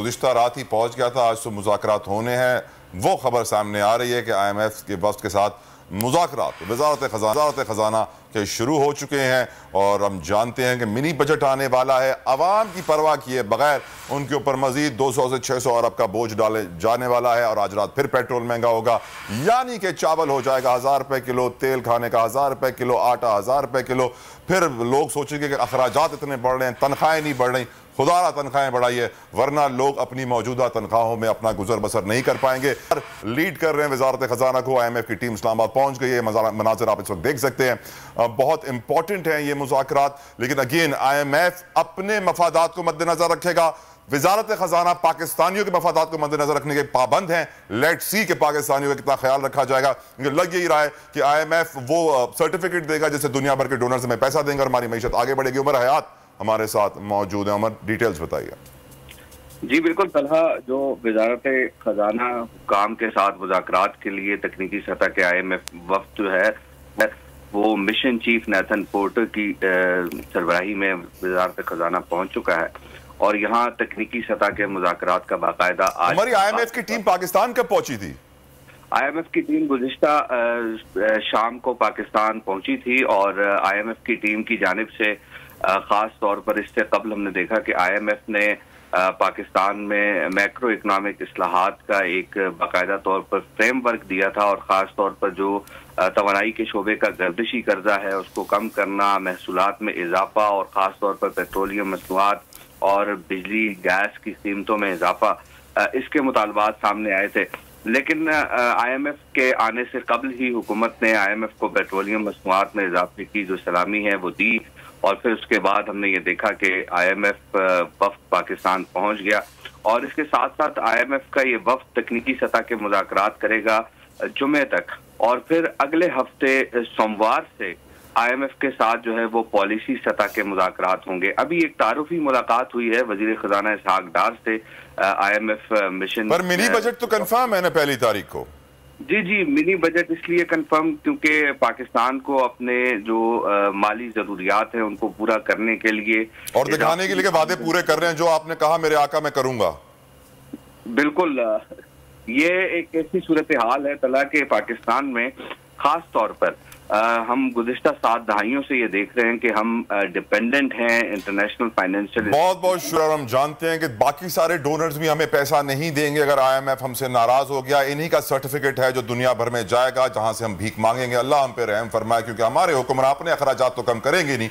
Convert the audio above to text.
गुज़िश्ता रात ही पहुँच गया था, आज तो मुज़ाकरात होने हैं। वो खबर सामने आ रही है कि IMF के वफ़द के साथ मुज़ाकरात वज़ारत ख़ज़ाना के शुरू हो चुके हैं और हम जानते हैं कि मिनी बजट आने वाला है। अवाम की परवाह किए बगैर उनके ऊपर मज़ीद 200 से 600 अरब का बोझ डाले जाने वाला है और आज रात फिर पेट्रोल महंगा होगा, यानी कि चावल हो जाएगा 1000 रुपये किलो, तेल खाने का 1000 रुपये किलो, आटा 1000 रुपये किलो। फिर लोग सोचेंगे कि अखराजात इतने बढ़ रहे हैं, तनख्वाहें नहीं बढ़ रही। खुदारा तनख्वाहें बढ़ाइए, वरना लोग अपनी मौजूदा तनख्वाहों में अपना गुजर बसर नहीं कर पाएंगे। लीड कर रहे हैं वजारत खजाना को, IMF की टीम इस्लामाबाद पहुंच गई है। मनाज़िर आप इस वक्त देख सकते हैं। बहुत इंपॉर्टेंट हैं ये मुज़ाकरात, लेकिन अगेन IMF अपने मफादात को मद्देनजर रखेगा। वजारत खजाना पाकिस्तानियों के मफादात को मद्देनजर रखने के पाबंद हैं। लेट सी के पाकिस्तानियों का कितना ख्याल रखा जाएगा, क्योंकि लग यही रहा है कि IMF वो सर्टिफिकेट देगा जिससे दुनिया भर के डोनर हमें पैसा देंगे और हमारी मीशत आगे बढ़ेगी। उमर हयात हमारे साथ मौजूद है। उमर, डिटेल्स बताइए। जी बिल्कुल तलहा, जो वजारत खजाना हुक्काम के साथ मुज़ाकरात के लिए तकनीकी सतह के IMF वफ्द जो है वो मिशन चीफ नेथन पोर्टर की सरबराही में वजारत खजाना पहुंच चुका है और यहाँ तकनीकी सतह के मुज़ाकरात का बाकायदा आज हमारी IMF की टीम पाकिस्तान कब पहुंची थी? IMF की टीम गुज़िश्ता शाम को पाकिस्तान पहुंची थी और IMF की टीम की जानिब से खास तौर पर इससे कबल हमने देखा कि IMF ने पाकिस्तान में मैक्रो इकनॉमिक इस्लाहात का एक बाकायदा तौर पर फ्रेमवर्क दिया था और ख़ास तौर पर जो तवानाई के शोबे का गर्दिशी कर्जा है उसको कम करना, महसूलात में इजाफा और ख़ास तौर पर पेट्रोलियम मसनूआत और बिजली गैस की कीमतों में इजाफा, इसके मुतालबात सामने आए थे। लेकिन IMF के आने से कबल ही हुकूमत ने IMF को पेट्रोलियम मसनूआत में इजाफे की जो सलामी है वो दी और फिर उसके बाद हमने ये देखा कि IMF वफ्द पाकिस्तान पहुंच गया और इसके साथ साथ IMF का ये वफ्द तकनीकी सतह के मुज़ाकरात करेगा जुमे तक और फिर अगले हफ्ते सोमवार से IMF के साथ जो है वो पॉलिसी सतह के मुज़ाकरात होंगे। अभी एक तारुफी मुलाकात हुई है वज़ीर ख़ज़ाना इसहाक डार से IMF मिशन पर मिनी बजट तो कंफर्म है ना पहली तारीख को? जी, मिनी बजट इसलिए कंफर्म क्योंकि पाकिस्तान को अपने जो माली जरूरियात हैं उनको पूरा करने के लिए और दिखाने के लिए वादे पूरे कर रहे हैं जो आपने कहा मेरे आका मैं करूंगा। बिल्कुल, ये एक ऐसी सूरत हाल है तला के पाकिस्तान में खास तौर पर हम गुज़िश्ता 7 दहाइयों से ये देख रहे हैं कि हम डिपेंडेंट हैं इंटरनेशनल फाइनेंशियल। बहुत बहुत शुक्र। हम जानते हैं कि बाकी सारे डोनर्स भी हमें पैसा नहीं देंगे अगर IMF हमसे नाराज हो गया। इन्हीं का सर्टिफिकेट है जो दुनिया भर में जाएगा जहां से हम भीख मांगेंगे। अल्लाह हम पे रहम फरमाए, क्योंकि हमारे हुक्मरान अपने अखराजात तो कम करेंगे नहीं।